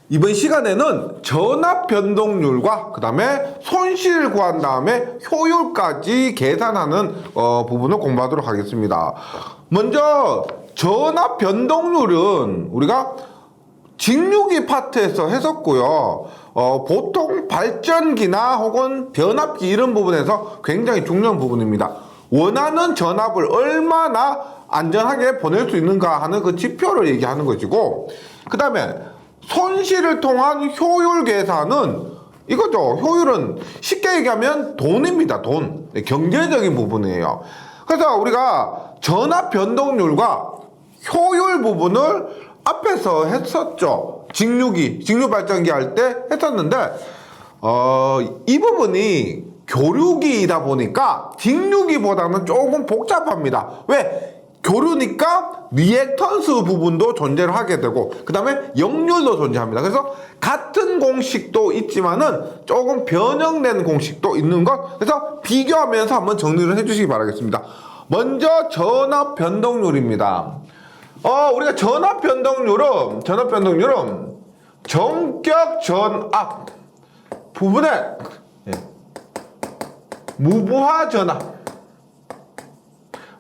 이번 시간에는 전압 변동률과 그 다음에 손실을 구한 다음에 효율까지 계산하는 부분을 공부하도록 하겠습니다. 먼저 전압 변동률은 우리가 직류기 파트에서 했었고요. 보통 발전기나 혹은 변압기 이런 부분에서 굉장히 중요한 부분입니다. 원하는 전압을 얼마나 안전하게 보낼 수 있는가 하는 그 지표를 얘기하는 것이고, 그 다음에 손실을 통한 효율 계산은 이거죠. 효율은 쉽게 얘기하면 돈입니다. 돈. 경제적인 부분이에요. 그래서 우리가 전압 변동률과 효율 부분을 앞에서 했었죠. 직류 발전기 할 때 했었는데, 이 부분이 교류기이다 보니까 직류기보다는 조금 복잡합니다. 왜? 교류니까 리액턴스 부분도 존재를 하게 되고, 그 다음에 역률도 존재합니다. 그래서 같은 공식도 있지만은 조금 변형된 공식도 있는 것. 그래서 비교하면서 한번 정리를 해주시기 바라겠습니다. 먼저 전압 변동률입니다. 우리가 전압 변동률은 전격 전압 부분의 무부하 전압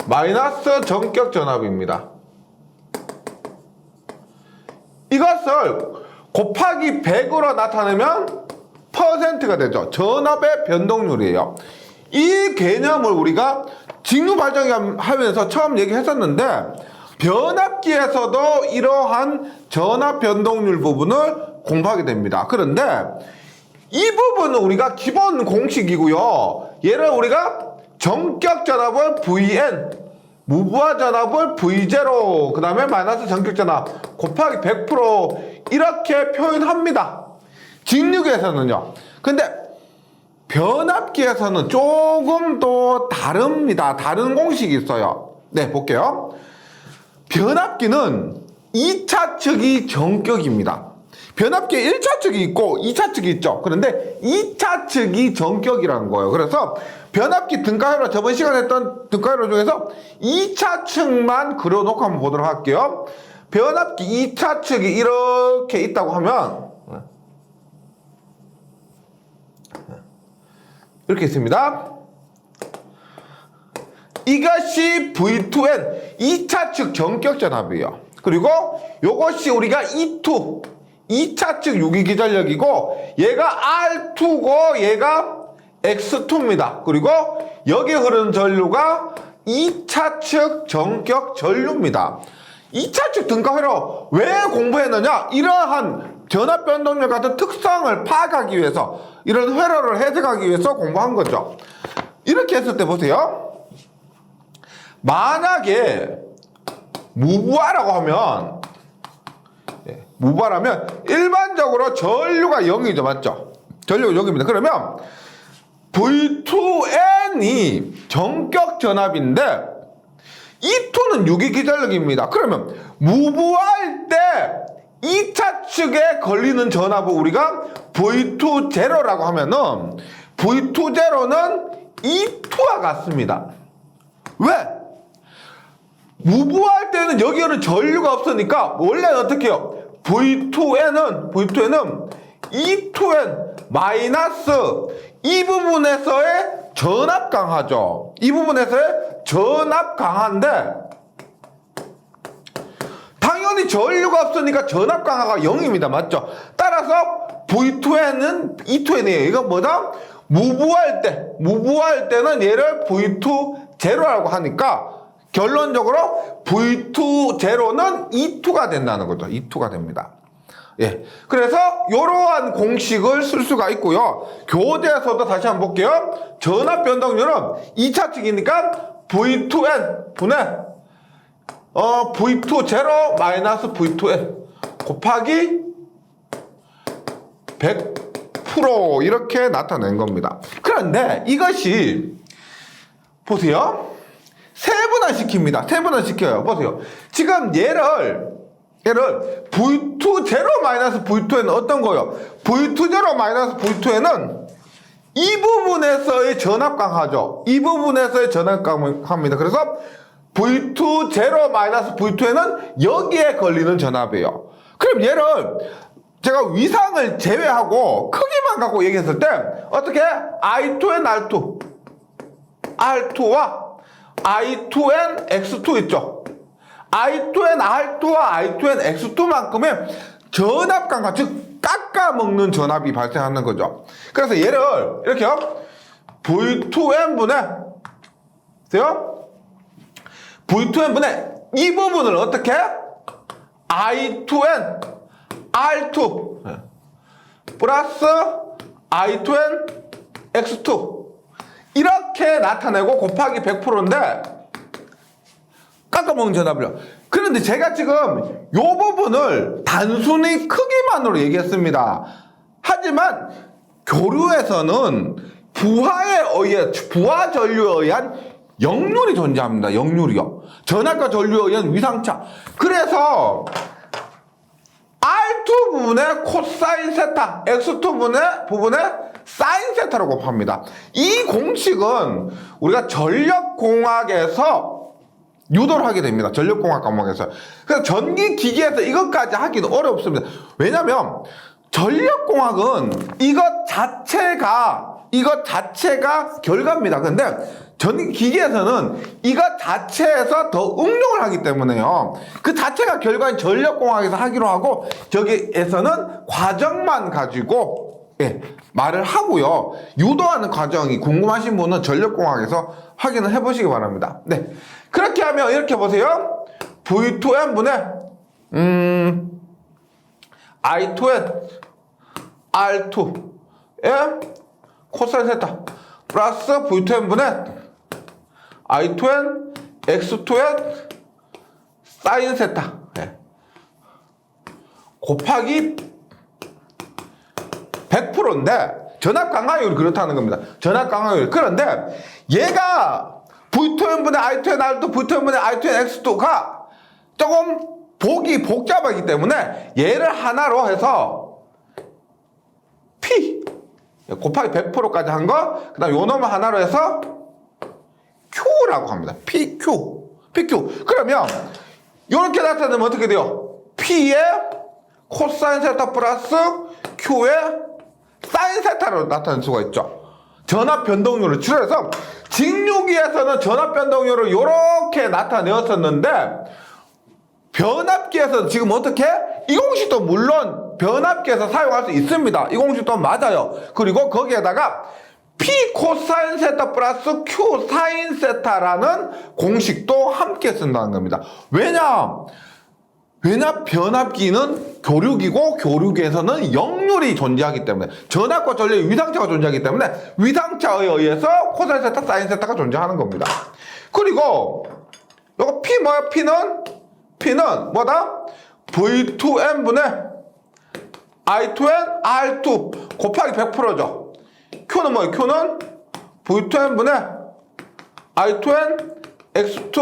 마이너스 전격 전압입니다. 이것을 곱하기 100으로 나타내면 퍼센트가 되죠. 전압의 변동률이에요. 이 개념을 우리가 직류 발전기 하면서 처음 얘기했었는데, 변압기에서도 이러한 전압 변동률 부분을 공부하게 됩니다. 그런데 이 부분은 우리가 기본 공식이고요. 얘를 우리가 전격 전압을 Vn, 무부하 전압을 V0, 그 다음에 마이너스 전격 전압 곱하기 100% 이렇게 표현합니다. 직류기에서는요. 근데 변압기에서는 조금 더 다릅니다. 다른 공식이 있어요. 네, 볼게요. 변압기는 2차 측이 전격입니다. 변압기에 1차 측이 있고 2차 측이 있죠. 그런데 2차 측이 전격이라는 거예요. 그래서 변압기 등가회로, 저번 시간에 했던 등가회로 중에서 2차 측만 그려놓고 한번 보도록 할게요. 변압기 2차 측이 이렇게 있다고 하면 이렇게 있습니다. 이것이 V2N 2차 측 전격 전압이에요. 그리고 요것이 우리가 E2 2차 측 유기기전력이고, 얘가 R2고 얘가 X2입니다. 그리고 여기 흐르는 전류가 2차 측 전격 전류입니다. 2차 측 등가회로 왜 공부했느냐? 이러한 전압 변동률 같은 특성을 파악하기 위해서, 이런 회로를 해석하기 위해서 공부한 거죠. 이렇게 했을 때 보세요. 만약에 무부하라고 하면, 무부하라면 일반적으로 전류가 0이죠. 맞죠? 전류가 0입니다. 그러면 V2N이 전격 전압인데 E2는 유기기전력입니다. 그러면 무부할 때 2차 측에 걸리는 전압을 우리가 V2제로라고 하면은 V2제로는 E2와 같습니다. 왜? 무부할 때는 여기에는 전류가 없으니까 원래는 어떻게 해요? V2N은 E2N 마이너스 이 부분에서의 전압 강하죠. 이 부분에서의 전압 강한데, 당연히 전류가 없으니까 전압 강화가 0입니다. 맞죠? 따라서 V2N은 E2N이에요. 이건 뭐다? 무부할 때는 얘를 V2 제로라고 하니까 결론적으로 V2 제로는 E2가 된다는 거죠. E2가 됩니다. 예. 그래서 이러한 공식을 쓸 수가 있고요. 교재에서도 다시 한번 볼게요. 전압 변동률은 2차 측이니까 V2N 분의 V2 제로 마이너스 V2N 곱하기 100% 이렇게 나타낸 겁니다. 그런데 이것이 보세요. 세분화시킵니다. 세분화시켜요. 보세요. 지금 얘를 V2 제로 마이너스 V2N은 어떤 거예요? V2 제로 마이너스 V2N은 이 부분에서의 전압 강하죠. 이 부분에서의 전압 강합니다. 그래서 V2 제로 마이너스 V2n은 여기에 걸리는 전압이에요. 그럼 얘를 제가 위상을 제외하고 크기만 갖고 얘기했을 때 어떻게 I2n R2와 I2n X2 있죠. I2n R2와 I2n X2만큼의 전압감과 즉 깎아먹는 전압이 발생하는 거죠. 그래서 얘를 이렇게요. V2n분의 V2n분의 이 부분을 어떻게 I2n R2 플러스 I2n X2 이렇게 나타내고 곱하기 100%인데 깎아먹는 전압이요. 그런데 제가 지금 이 부분을 단순히 크기만으로 얘기했습니다. 하지만 교류에서는 부하 전류에 의한 역률이 존재합니다. 역률이요. 전압과 전류에 의한 위상차. 그래서 R2 부분의 코사인 세타, X2 부분의 사인 세타로 곱합니다. 이 공식은 우리가 전력공학에서 유도를 하게 됩니다. 전력공학 과목에서. 그래서 전기기기에서 이것까지 하기는 어렵습니다. 왜냐면 전력공학은 이것 자체가 결과입니다. 근데 전기기기에서는 이것 자체에서 더 응용을 하기 때문에요. 그 자체가 결과인 전력공학에서 하기로 하고 저기에서는 과정만 가지고 말을 하고요. 유도하는 과정이 궁금하신 분은 전력공학에서 확인을 해보시기 바랍니다. 네, 그렇게 하면 이렇게 보세요. V2n분의 I2n R2의 코사인 세타 플러스 V2n분의 I2n X2의 사인 세타 곱하기 100%인데 전압 강화율이 그렇다는 겁니다. 전압 강화율. 그런데 얘가 V2n분의 I2n R2, V2n분의 I2n X2가 조금 보기 복잡하기 때문에 얘를 하나로 해서 P 곱하기 100%까지 한 거, 그 다음 요 놈을 하나로 해서 Q라고 합니다. PQ. 그러면 이렇게 나타내면 어떻게 돼요? P의 코사인 세타 플러스 Q의 사인 세타로 나타낼 수가 있죠. 전압 변동률을 줄여서 직류기에서는 전압 변동률을 이렇게 나타내었었는데 변압기에서는 지금 어떻게? 이 공식도 물론 변압기에서 사용할 수 있습니다. 이 공식도 맞아요. 그리고 거기에다가 P 코사인 세타 플러스 Q 사인 세타라는 공식도 함께 쓴다는 겁니다. 왜냐 변압기는 교류기고 교류기에서는 역률이 존재하기 때문에 전압과 전류의 위상차가 존재하기 때문에 위상차에 의해서 코사인 세타, 사인 세타가 존재하는 겁니다. 그리고 요거 P 뭐야? P는 뭐다? V2n분의 I2n R2 곱하기 100%죠. Q는 뭐예요? Q는 V2n분의 I2n X2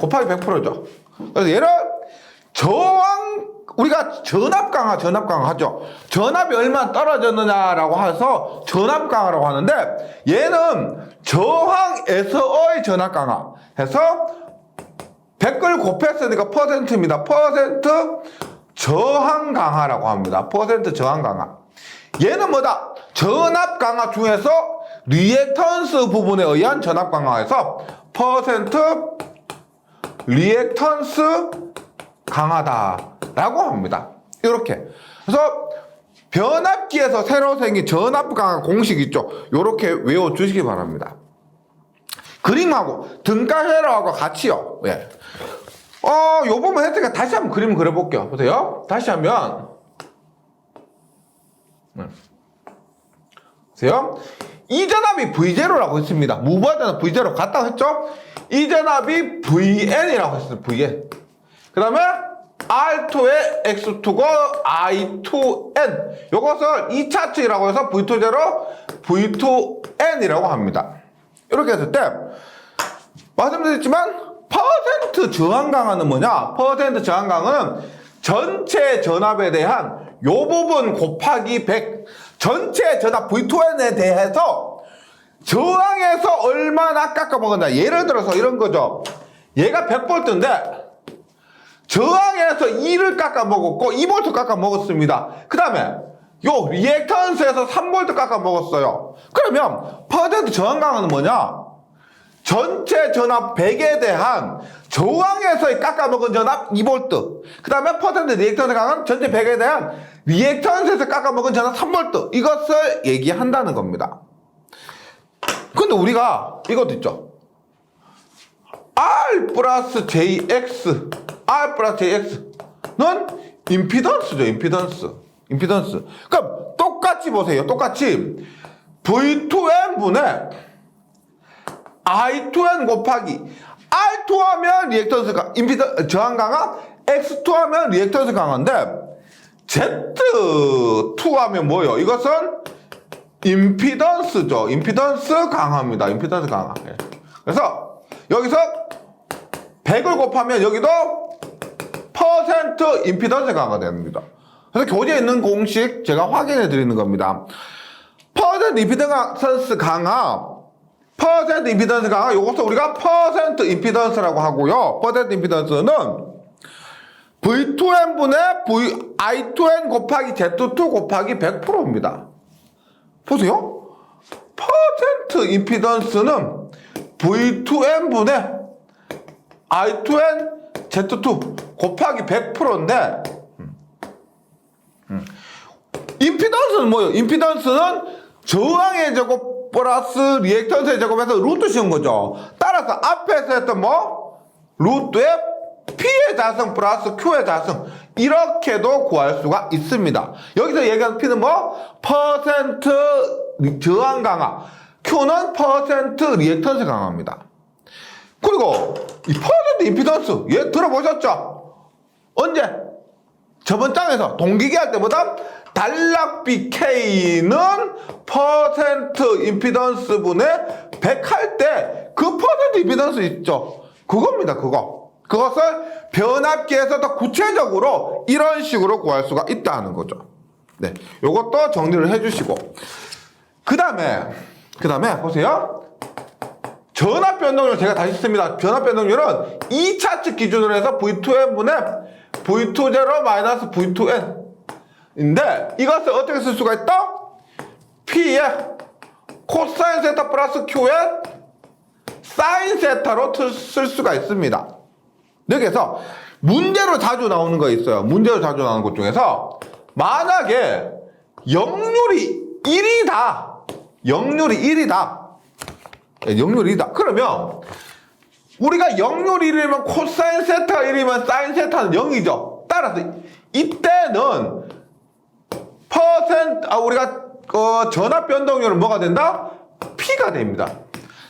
곱하기 100%죠. 그래서 얘를 우리가 전압 강화 하죠. 전압이 얼마나 떨어졌느냐라고 해서 전압 강화라고 하는데 얘는 저항에서의 전압 강화 해서 100을 곱했으니까 퍼센트입니다. 퍼센트 저항 강화라고 합니다. 퍼센트 저항 강화. 얘는 뭐다? 전압 강화 중에서 리액턴스 부분에 의한 전압 강화에서 퍼센트 리액턴스 강하다라고 합니다. 이렇게. 그래서 변압기에서 새로 생긴 전압 강화 공식 있죠. 이렇게 외워주시기 바랍니다. 그림하고 등가 회로하고 같이요. 예. 요 부분 했으니까 다시 한번 그림 그려볼게요. 보세요. 다시 하면 보세요. 이 전압이 V0라고 했습니다. 무부하전압 V0 같다고 했죠? 이 전압이 Vn이라고 했어요. Vn. 그 다음에 R2의 X2고 I2n. 요것을 2차 측이라고 해서 V20, V2n이라고 합니다. 이렇게 했을 때 말씀드렸지만 퍼센트 저항 강화는 뭐냐? 퍼센트 저항 강화는 전체 전압에 대한 요 부분 곱하기 100 전체 전압 V2n에 대해서 저항에서 얼마나 깎아먹었나. 예를 들어서 이런 거죠. 얘가 100V인데 저항에서 2를 깎아먹었고 2V 깎아먹었습니다. 그 다음에 요 리액턴스에서 3V 깎아먹었어요. 그러면 퍼센트 저항 강화는 뭐냐? 전체 전압 100에 대한 저항에서의 깎아먹은 전압 2V. 그 다음에 퍼센트 리액턴스 강화는 전체 100에 대한 리액턴스에서 깎아먹은 전압 3V. 이것을 얘기한다는 겁니다. 근데 우리가 이것도 있죠. R 플러스 JX. R 플러스 JX는 임피던스죠. 임피던스. 그럼 똑같이 보세요. 똑같이 V2N분의 I2N 곱하기 R2 하면 리액턴스 저항 강화, X2 하면 리액턴스 강화인데 Z2 하면 뭐예요? 이것은 임피던스죠. 임피던스 강화입니다. 임피던스 강화. 그래서 여기서 100을 곱하면 여기도 퍼센트 임피던스 강화가 됩니다. 그래서 교재에 있는 공식 제가 확인해 드리는 겁니다. 퍼센트 임피던스 강화, 퍼센트 임피던스 강화, 요것도 우리가 퍼센트 임피던스라고 하고요. 퍼센트 임피던스는 V2N분의 I2N 곱하기 Z2 곱하기 100%입니다. 보세요. 퍼센트 임피던스는 V2N분의 I2N Z2 곱하기 100%인데 임피던스는 뭐예요? 임피던스는 저항의 제곱 플러스 리액턴스의 제곱에서 루트 씌운 거죠. 따라서 앞에서 했던 루트의 P의 자승 플러스 Q의 자승 이렇게도 구할 수가 있습니다. 여기서 얘기하는 P는 퍼센트 저항 강화, Q는 퍼센트 리액턴스 강화입니다. 그리고 이 퍼센트 임피던스 얘 들어보셨죠? 언제? 저번 장에서 동기기 할 때보다 단락비 K는 퍼센트 임피던스 분의 100 할 때 그 퍼센트 임피던스 있죠? 그겁니다. 그것을 변압기에서 더 구체적으로 이런 식으로 구할 수가 있다는 거죠. 네, 요것도 정리를 해주시고 그 다음에 보세요. 전압 변동률 제가 다시 씁니다. 전압 변동률은 2차측 기준으로 해서 V2N분의 V20 마이너스 V2N 인데 이것을 어떻게 쓸 수가 있다? P의 코사인 세타 플러스 Q의 사인 세타로 쓸 수가 있습니다. 여기에서 문제로 자주 나오는 거 있어요. 문제로 자주 나오는 것 중에서 만약에 역률이 1이다. 그러면 우리가 역률이 1이면 코사인 세타가 1이면 사인 세타는 0이죠. 따라서 이때는 우리가 전압 변동률은 뭐가 된다? P가 됩니다.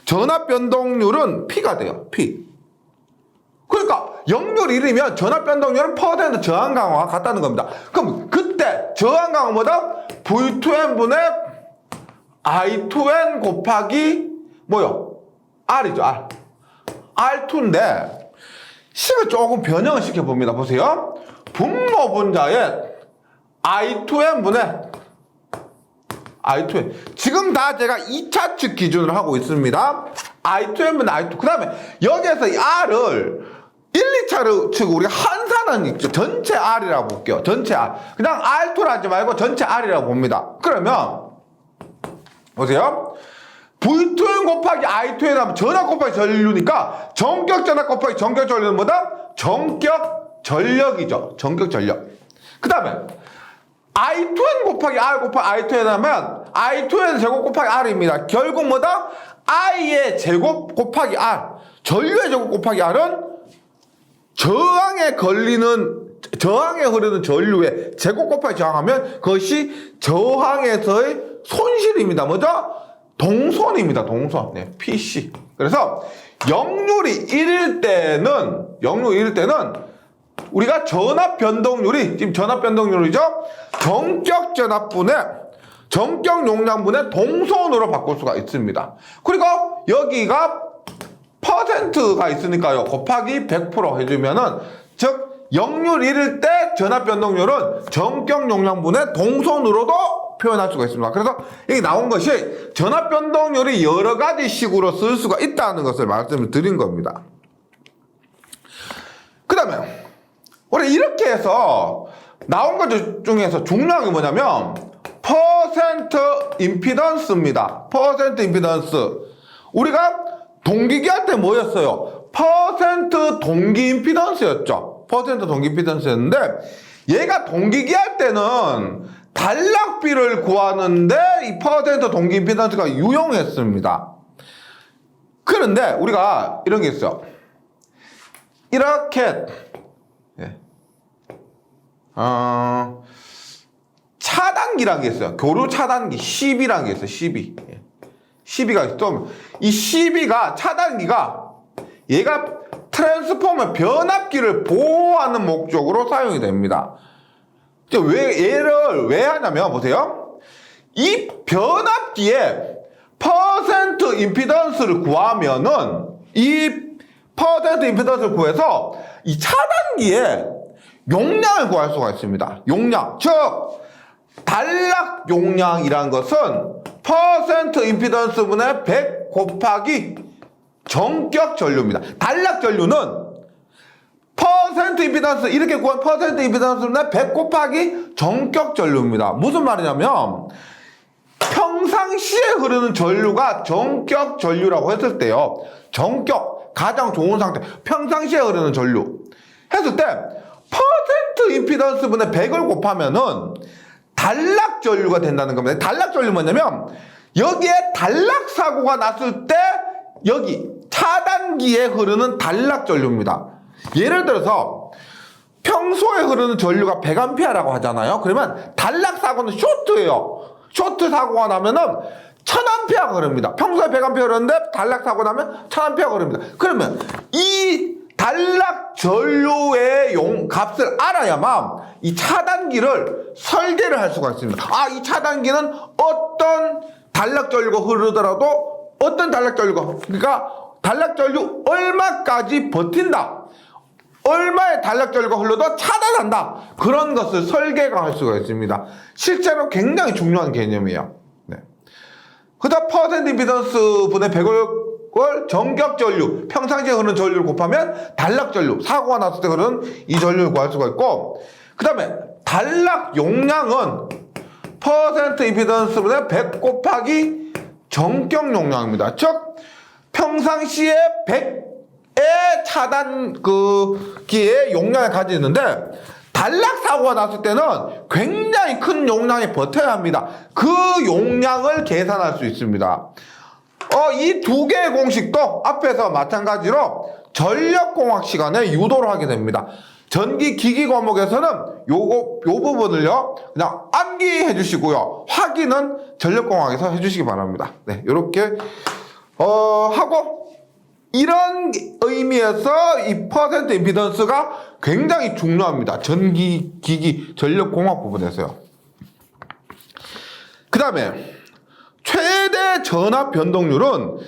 전압 변동률은 P가 돼요. P. 그러니까 역률 1이면 전압 변동률은 퍼센트 저항 강화가 같다는 겁니다. 그럼 그때 저항 강화보다 V2N분의 I2N 곱하기 R이죠. R2인데 식을 조금 변형을 시켜봅니다. 보세요. 분모 분자에 I2N분의 I2N 지금 다 제가 2차측 기준으로 하고 있습니다. I2N분의 I2 그 다음에 여기에서 이 R을 1, 2차측 우리가 한산은 있죠. 전체 R이라고 볼게요. 전체 R 그냥 R2를 하지 말고 전체 R이라고 봅니다. 그러면 보세요. V2N 곱하기 I2N 하면 전압 곱하기 전류니까 전격 전압 곱하기 전격 전류는 뭐다? 전격 전력이죠. 전격 전력. 그 다음에 I2N 곱하기 R 곱하기 I2N 하면 I2N 제곱 곱하기 R입니다. 결국 뭐다? I의 제곱 곱하기 R 전류의 제곱 곱하기 R은 저항에 흐르는 전류의 제곱 곱하기 저항하면 그것이 저항에서의 손실입니다. 뭐죠? 동손입니다. 동손. 네, PC. 그래서 역률이 1일 때는 우리가 전압 변동률이 지금 전압 변동률이죠. 전격 전압분의 전격 용량분의 동손으로 바꿀 수가 있습니다. 그리고 여기가 퍼센트가 있으니까요. 곱하기 100% 해주면은 즉 역률 1일 때 전압 변동률은 전격 용량분의 동손으로도 표현할 수가 있습니다. 그래서 여기 나온 것이 전압 변동률이 여러 가지 식으로 쓸 수가 있다는 것을 말씀을 드린 겁니다. 그 다음에 우리 이렇게 해서 나온 것 중에서 중요한 게 뭐냐면 퍼센트 임피던스입니다. 퍼센트 임피던스. 우리가 동기기 할 때 뭐였어요? 퍼센트 동기 임피던스였죠. 퍼센트 동기 임피던스였는데 얘가 동기기 할 때는 단락비를 구하는데 이 퍼센트 동기 임피던스가 유용했습니다. 그런데 우리가 이런 게 있어요. 이렇게 차단기라는 게 있어요. 교류 차단기 12라는 게 있어요. 12. 12가 있으면 이 12가 차단기가 얘가 트랜스포머 변압기를 보호하는 목적으로 사용이 됩니다. 얘를 왜 하냐면 보세요. 이 변압기에 퍼센트 임피던스를 구하면은 이 퍼센트 임피던스를 구해서 이 차단기에 용량을 구할 수가 있습니다. 용량, 즉 단락 용량이란 것은 퍼센트 임피던스분의 100 곱하기 전격 전류입니다. 단락 전류는 퍼센트 임피던스 이렇게 구한 퍼센트 임피던스분의 100 곱하기 전격 전류입니다. 무슨 말이냐면 평상시에 흐르는 전류가 전격 전류라고 했을 때요. 전격, 가장 좋은 상태, 평상시에 흐르는 전류 했을 때 퍼센트 임피던스분의 100을 곱하면은 단락 전류가 된다는 겁니다. 단락 전류 뭐냐면 여기에 단락 사고가 났을 때 여기 차단기에 흐르는 단락 전류입니다. 예를 들어서 평소에 흐르는 전류가 100A라고 하잖아요. 그러면 단락 사고는 쇼트예요. 쇼트 사고가 나면은 1000A가 흐릅니다. 평소에 100A 흐르는데 단락 사고 나면 1000A가 흐릅니다. 그러면 이 단락 전류의 값을 알아야만 이 차단기를 설계를 할 수가 있습니다. 아, 이 차단기는 어떤 단락 전류가 흐르더라도 어떤 단락 전류가, 그러니까 단락 전류 얼마까지 버틴다. 얼마의 단락 전류가 흘러도 차단한다. 그런 것을 설계가 할 수가 있습니다. 실제로 굉장히 중요한 개념이에요. 네. 그다음 퍼센트 임피던스 분의 100을 전격 전류, 평상시에 흐르는 전류를 곱하면 단락 전류, 사고가 났을 때 흐르는 이 전류를 구할 수가 있고, 그 다음에 단락 용량은 퍼센트 임피던스분의 100 곱하기 전격 용량입니다. 즉 평상시에 100의 차단기의 용량을 가지고 있는데 단락 사고가 났을 때는 굉장히 큰 용량에 버텨야 합니다. 그 용량을 계산할 수 있습니다. 이 두 개의 공식도 앞에서 마찬가지로 전력공학 시간에 유도를 하게 됩니다. 전기 기기 과목에서는 요 부분을요, 그냥 암기해 주시고요. 확인은 전력공학에서 해 주시기 바랍니다. 네, 요렇게, 하고, 이런 의미에서 이 퍼센트 임피던스가 굉장히 중요합니다. 전기 기기 전력공학 부분에서요. 그 다음에, 최대 전압 변동률은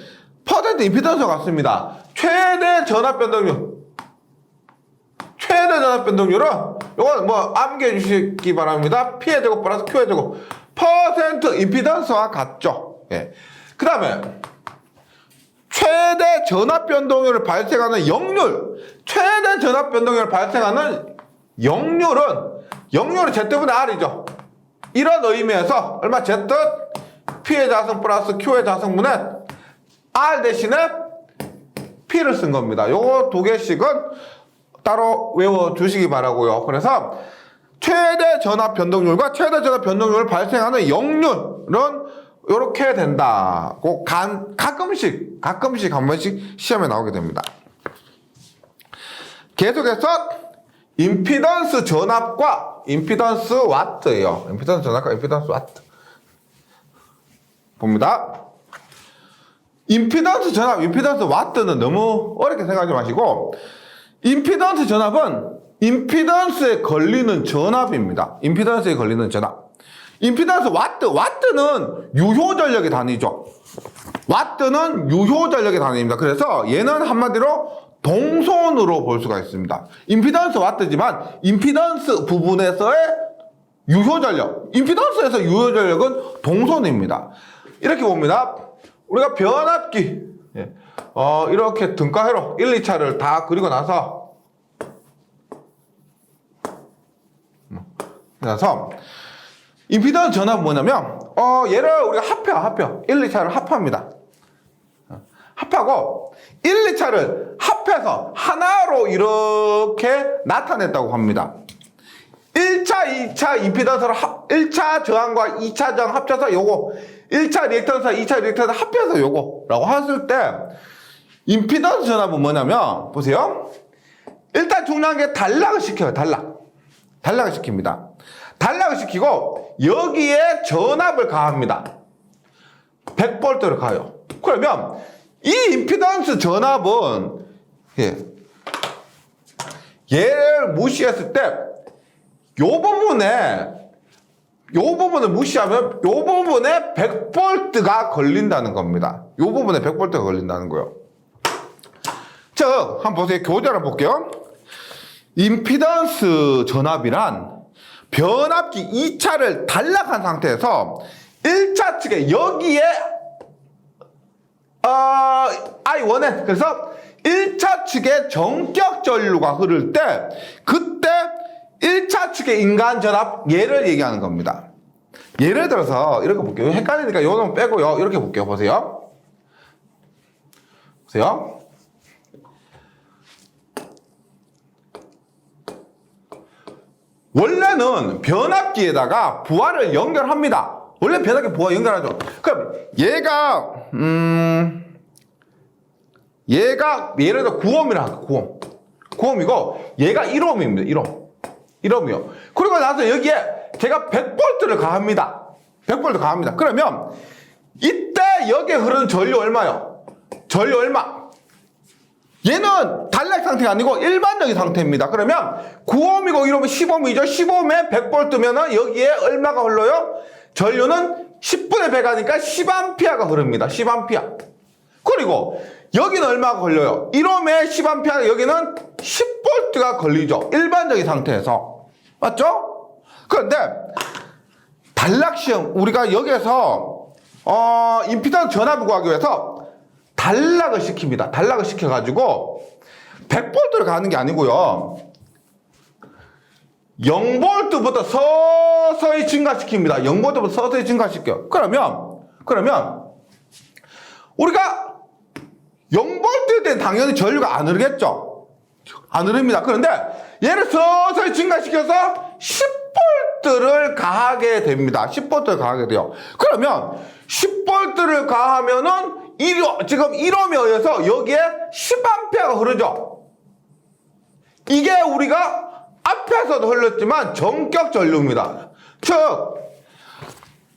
퍼센트 임피던스와 같습니다. 최대 전압 변동률은 이건 뭐 암기해 주시기 바랍니다. P의 제곱 플러스 Q의 제곱 퍼센트 임피던스와 같죠. 예. 그 다음에 최대 전압 변동률을 발생하는 역률, 최대 전압 변동률을 발생하는 역률은 Z분의 R이죠. 이런 의미에서 얼마 Z P의 자승 플러스 Q의 자승분의 R 대신에 P를 쓴 겁니다. 요거 두 개씩은 따로 외워주시기 바라고요. 그래서 최대 전압 변동률과 최대 전압 변동률을 발생하는 역률은 이렇게 된다고 가끔씩 한 번씩 시험에 나오게 됩니다. 계속해서 임피던스 전압과 임피던스 와트예요. 임피던스 전압과 임피던스 와트 봅니다. 임피던스 전압, 임피던스 와트는 너무 어렵게 생각하지 마시고, 임피던스 전압은 임피던스에 걸리는 전압입니다. 임피던스에 걸리는 전압. 임피던스 와트는 유효 전력의 단위죠. 와트는 유효 전력의 단위입니다. 그래서 얘는 한마디로 동선으로 볼 수가 있습니다. 임피던스 와트지만 임피던스 부분에서의 유효전력. 임피던스에서 유효전력은 동선입니다. 이렇게 봅니다. 우리가 변압기, 예. 이렇게 등가회로 1, 2차를 다 그리고 나서 임피던스 전압은 뭐냐면 얘를 우리가 합해요. 1, 2차를 합합니다. 합하고 1, 2차를 합해서 하나로 이렇게 나타냈다고 합니다. 1차, 2차 임피던스를 1차 저항과 2차 저항 합쳐서 요거 1차 리액턴스와 2차 리액턴스 합해서 요거라고 했을 때 임피던스 전압은 뭐냐면 보세요. 일단 중요한 게 단락을 시켜요. 단락을 시킵니다. 단락을 시키고 여기에 전압을 가합니다. 100V를 가요. 그러면 이 임피던스 전압은 얘를 무시했을 때 요 부분을 무시하면 요 부분에 100V가 걸린다는 겁니다. 요 부분에 100V가 걸린다는 거예요. 즉, 한번 보세요. 교재를 볼게요. 임피던스 전압이란 변압기 2차를 단락한 상태에서 1차 측에 여기에 I1에 그래서 1차 측에 전격 전류가 흐를 때 그때 1차 측의 인간 전압 얘를 얘기하는 겁니다. 예를 들어서 이렇게 볼게요. 헷갈리니까 요놈 빼고요. 이렇게 볼게요. 보세요. 원래는 변압기에다가 부하를 연결합니다. 원래 변압기 부하 연결하죠. 그럼 얘가 예를 들어 9옴이라 할게요. 9옴이고 얘가 1옴입니다. 1옴이요. 그리고 나서 여기에 제가 100V를 가합니다. 100V 가합니다. 그러면 이때 여기에 흐르는 전류 얼마요? 전류 얼마? 얘는 단락 상태가 아니고 일반적인 상태입니다. 그러면 9옴이고 1옴이 10옴이죠. 10옴에 100V면은 여기에 얼마가 흘러요? 전류는 10분의 100 하니까 10A가 흐릅니다. 10A. 그리고 여기는 얼마가 걸려요? 1옴에 10A, 여기는 10V가 걸리죠. 일반적인 상태에서. 맞죠? 그런데 단락 시험, 우리가 여기에서 임피던스 전압을 구하기 위해서 단락을 시킵니다. 단락을 시켜가지고 100V를 가는 게 아니고요. 0V부터 서서히 증가시킵니다. 0V부터 서서히 증가시켜요. 그러면 우리가 0V 때는 당연히 전류가 안 흐르겠죠? 안 흐릅니다. 그런데 얘를 서서히 증가시켜서 10V를 가하게 됩니다. 10V를 가하게 돼요. 그러면 10V를 가하면은 지금 1옴에 의해서 여기에 10A가 흐르죠. 이게 우리가 앞에서도 흘렀지만 전격 전류입니다. 즉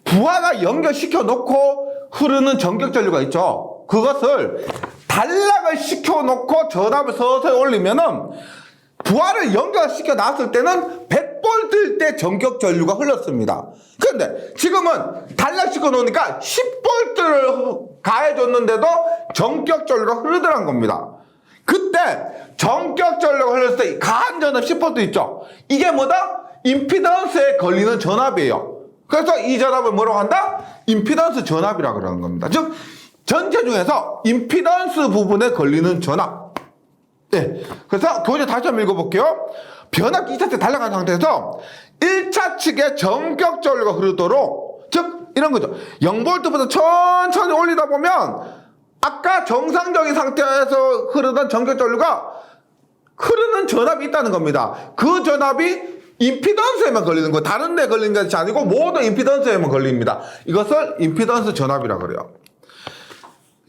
부하가 연결시켜 놓고 흐르는 전격 전류가 있죠. 그것을 단락을 시켜 놓고 전압을 서서히 올리면은 부하를 연결시켜 놨을 때는 100V 때 전격 전류가 흘렀습니다. 그런데 지금은 단락시켜 놓으니까 10V를 가해줬는데도 전격 전류가 흐르더란 겁니다. 그때 전격 전류가 흘렀을 때 가한 전압 10V 있죠. 이게 뭐다? 임피던스에 걸리는 전압이에요. 그래서 이 전압을 뭐라고 한다? 임피던스 전압이라고 그러는 겁니다. 즉 전체 중에서 임피던스 부분에 걸리는 전압. 네. 그래서 교재 다시 한번 읽어볼게요. 변압기 2차 때 단락한 상태에서 1차 측에 전격 전류가 흐르도록, 즉 이런 거죠. 0V부터 천천히 올리다 보면 아까 정상적인 상태에서 흐르던 전격 전류가 흐르는 전압이 있다는 겁니다. 그 전압이 임피던스에만 걸리는 거예요. 다른 데 걸리는 것이 아니고 모든 임피던스에만 걸립니다. 이것을 임피던스 전압이라고 그래요.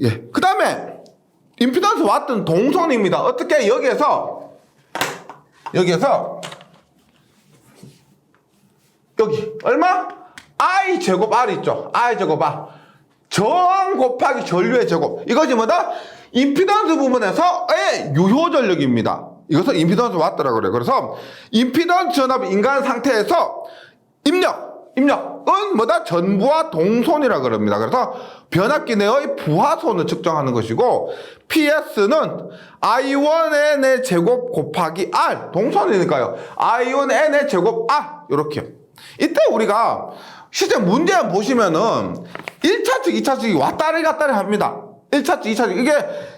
예. 그 다음에 임피던스 왔던 동선입니다. 어떻게 여기에서 여기 얼마? I 제곱 R 있죠. I 제곱 R. 저항 곱하기 전류의 제곱. 이것이 뭐다? 임피던스 부분에서의 유효 전력입니다. 이것을 임피던스 왔더라고 그래요. 그래서 임피던스 전압 인간 상태에서 입력은 뭐다? 전부하 동선이라고 그럽니다. 그래서 변압기 내의 부하선을 측정하는 것이고, PS는 I1N의 제곱 곱하기 R, 동선이니까요. I1N의 제곱 R, 요렇게요. 이때 우리가 실제 문제 보시면은 1차측, 2차측이 왔다리 갔다리 합니다. 1차측, 2차측. 이게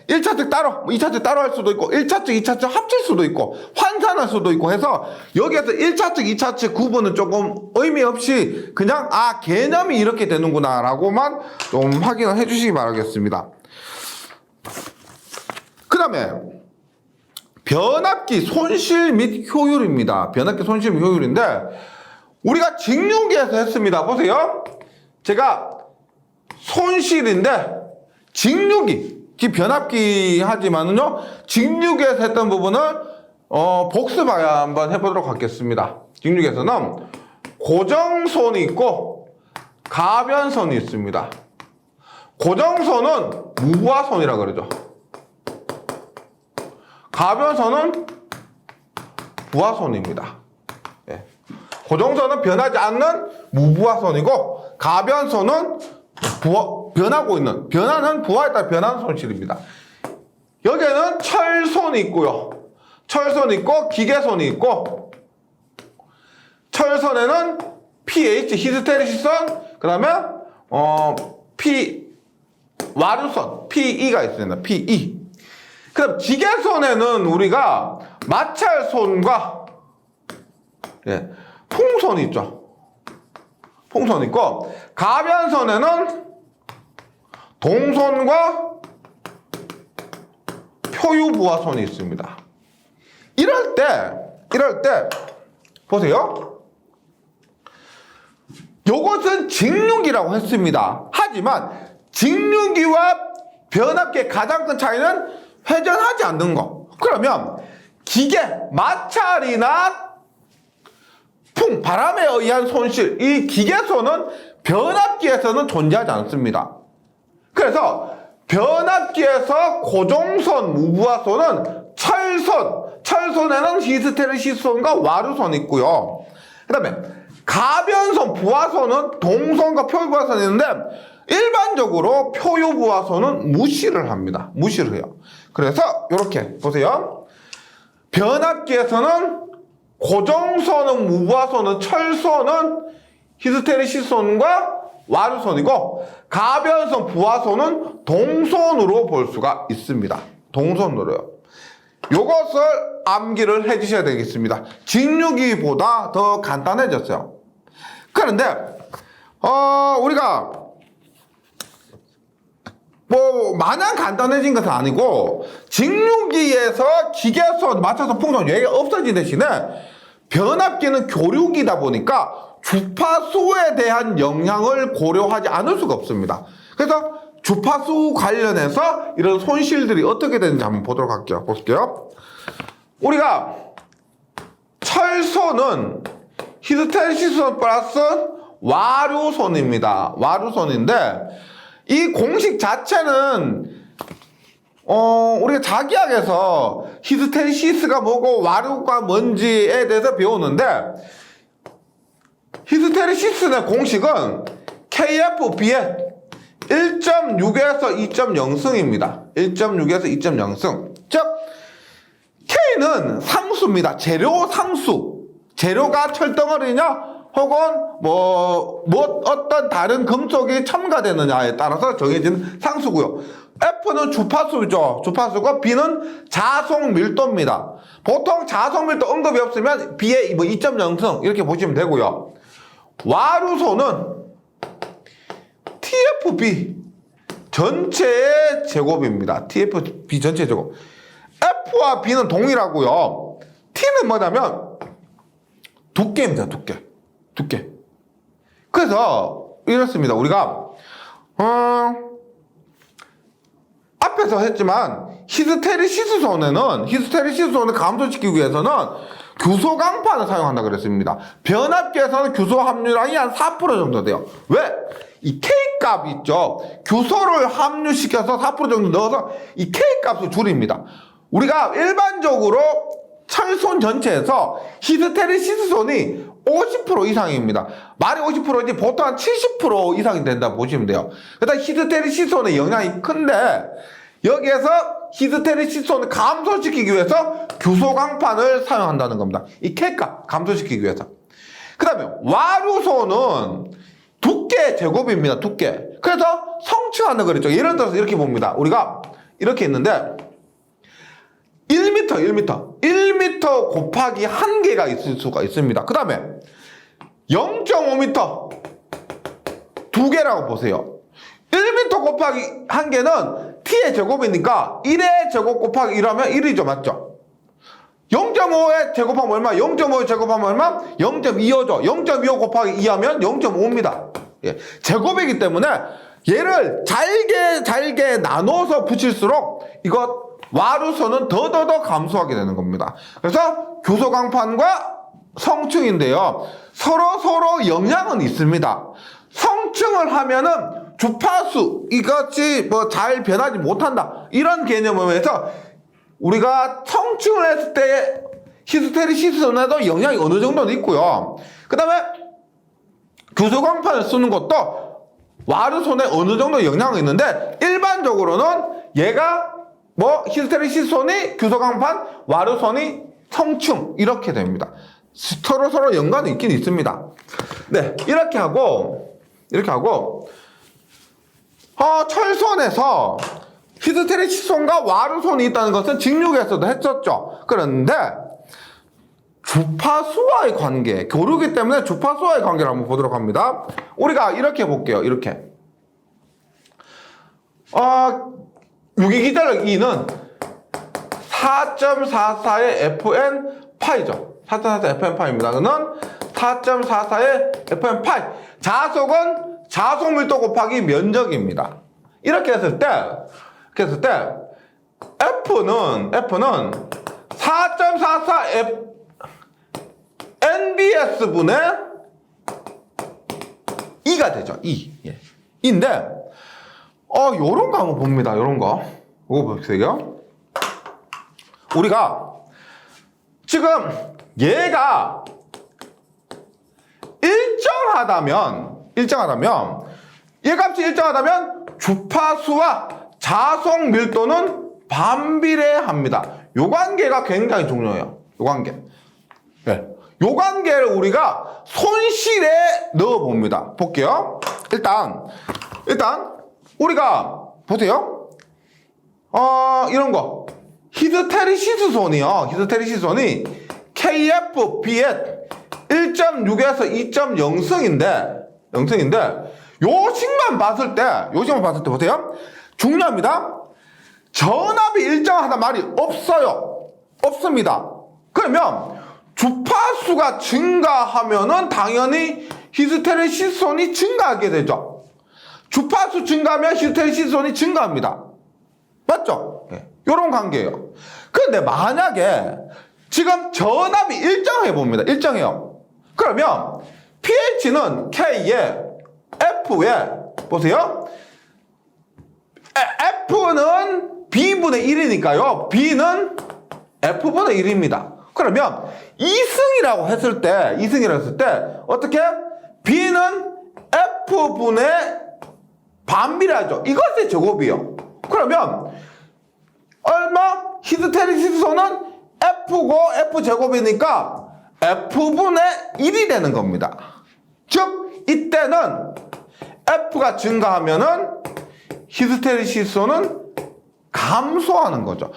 1차측 따로, 2차측 따로 할 수도 있고, 1차측, 2차측 합칠 수도 있고, 환산할 수도 있고 해서 여기에서 1차측, 2차측 구분은 조금 의미 없이 그냥 개념이 이렇게 되는구나 라고만 좀 확인을 해 주시기 바라겠습니다. 그 다음에 변압기 손실 및 효율입니다. 변압기 손실 및 효율인데 우리가 직류기에서 했습니다. 보세요. 제가 손실인데 직류기, 변압기 하지만은요 직류기에서 했던 부분을 복습 한번 해보도록 하겠습니다. 직류기에서는 고정선이 있고 가변선이 있습니다. 고정선은 무부하선이라 그러죠. 가변선은 부하선입니다. 예. 고정선은 변하지 않는 무부하선이고 가변선은 변하고 있는, 변하는 부하에 따라 변하는 손실입니다. 여기에는 철선이 있고요. 철선이 있고 기계선이 있고 철선에는 pH 히스테리시선 그 다음에 와류선 PE가 있습니다. PE. 그럼 기계선에는 우리가 마찰선과 풍선이 있죠. 풍선이 있고 가변선에는 동선과 표유부하선이 있습니다. 이럴 때 보세요. 요것은 직류기라고 했습니다. 하지만 직류기와 변압기의 가장 큰 차이는 회전하지 않는 거. 그러면 기계, 마찰이나 바람에 의한 손실, 이 기계선은 변압기에서는 존재하지 않습니다. 그래서 변압기에서 고정선, 무부하선은 철선에는 히스테리시선과 와류선이 있고요. 그 다음에 가변선, 부하선은 동선과 표유부하선이 있는데 일반적으로 표유부하선은 무시를 합니다. 무시를 해요. 그래서 이렇게 보세요. 변압기에서는 고정선은 무부하선은 철선은 히스테리시선과 와류선이고 가변선, 부하선은 동선으로 볼 수가 있습니다. 동선으로요. 요것을 암기를 해 주셔야 되겠습니다. 직류기보다 더 간단해졌어요. 그런데 우리가 마냥 간단해진 것은 아니고 직류기에서 기계선, 마찰선, 풍선 얘가 없어진 대신에 변압기는 교류기다 보니까 주파수에 대한 영향을 고려하지 않을 수가 없습니다. 그래서 주파수 관련해서 이런 손실들이 어떻게 되는지 한번 보도록 할게요. 볼게요. 우리가 철선은 히스테리시선 플러스 와류선입니다. 와류선인데 이 공식 자체는 우리가 자기학에서 히스테리시스가 뭐고 와류가 뭔지에 대해서 배우는데 히스테리시스의 공식은 KFB의 1.6에서 2.0승입니다. 1.6에서 2.0승. 즉 K는 상수입니다. 재료 상수. 재료가 철덩어리냐 혹은 어떤 다른 금속이 첨가되느냐에 따라서 정해진 상수고요. F는 주파수죠. 주파수고 B는 자속 밀도입니다. 보통 자속 밀도 언급이 없으면 B의 2.0승 이렇게 보시면 되고요. 와류소는 TFB 전체의 제곱입니다. TFB 전체 제곱. F와 B는 동일하고요. T는 뭐냐면 두께입니다. 두께. 그래서 이렇습니다. 우리가 앞에서 했지만 히스테리시스선을 감소시키기 위해서는 규소 강판을 사용한다 그랬습니다. 변압기에서는 규소 함유량이 한 4% 정도 돼요. 왜? 이 K값 있죠. 규소를 함유시켜서 4% 정도 넣어서 이 K값을 줄입니다. 우리가 일반적으로 철선 전체에서 히스테리시스선이 50% 이상입니다. 말이 50%인지 보통 한 70% 이상이 된다 보시면 돼요. 그러니까 히스테리시스선의 영향이 큰데 여기에서 히스테리시스선을 감소시키기 위해서 규소 강판을 사용한다는 겁니다. 이 K값 감소시키기 위해서. 그 다음에 와류소는 두께 제곱입니다. 두께. 그래서 성층하는 거랬죠. 예를 들어서 이렇게 봅니다. 우리가 이렇게 있는데 1m 곱하기 1개가 있을 수가 있습니다. 그 다음에 0.5m 2개라고 보세요. 1m 곱하기 1개는 t의 제곱이니까 1의 제곱 곱하기 1하면 1이죠. 맞죠? 0.5의 제곱하면 얼마? 0.5의 제곱하면 얼마? 0.25죠. 0.25 곱하기 2하면 0.5입니다. 예. 제곱이기 때문에 얘를 잘게 나눠서 붙일수록 이것 와류소는 더더더 감소하게 되는 겁니다. 그래서 교소강판과 성층인데요. 서로 영향은 있습니다. 성층을 하면은 주파수 이것이 뭐 잘 변하지 못한다. 이런 개념에서 우리가 성층을 했을 때 히스테리시스에도 영향이 어느 정도는 있고요. 그 다음에 교소광판을 쓰는 것도 와류손에 어느 정도 영향이 있는데 일반적으로는 얘가 뭐 히스테리시스손이 교소광판, 와류손이 성층 이렇게 됩니다. 서로 연관이 있긴 있습니다. 네, 이렇게 하고 철선에서 히스테리시스손과 와류손이 있다는 것은 직육에서도 했었죠. 그런데 주파수와의 관계, 교류기 때문에 주파수와의 관계를 한번 보도록 합니다. 우리가 이렇게 볼게요. 이렇게 유기기전력 E는 4.44의 FN 파이죠. 4.44의 FN 파입니다. 그는 4.44의 FN 파이. 자속은 자속 밀도 곱하기 면적입니다. 이렇게 했을 때 F는 4.44 NBS분의 2가 되죠. 2. 예. 인데 요런 거 한번 봅니다. 요런 거. 이거 보세요. 우리가 지금 얘가 일정하다면 얘 값이 일정하다면 주파수와 자속 밀도는 반비례합니다. 요 관계가 굉장히 중요해요. 요 관계. 네. 요 관계를 우리가 손실에 넣어 봅니다. 볼게요. 일단 우리가 보세요. 이런 거 히스테리시스손이 KFB의 1.6에서 2.0승인데 요 식만 봤을 때 보세요. 중요합니다. 전압이 일정하단 말이 없습니다. 그러면 주파수가 증가하면은 당연히 히스테리시스손이 증가하게 되죠. 주파수 증가하면 히스테리시스손이 증가합니다. 맞죠? 네. 요런 관계예요. 그런데 만약에 지금 전압이 일정해 봅니다. 일정해요. 그러면 pH는 K에 F에 보세요. F는 B분의 1이니까요. B는 F분의 1입니다. 그러면 2승이라고 했을 때 어떻게? B는 F분의 반비례하죠. 이것의 제곱이요. 그러면 얼마? 히스테리시스손은 F고 F제곱이니까 F분의 1이 되는 겁니다. 즉 이때는 F가 증가하면은 히스테리시스손은 감소하는 거죠.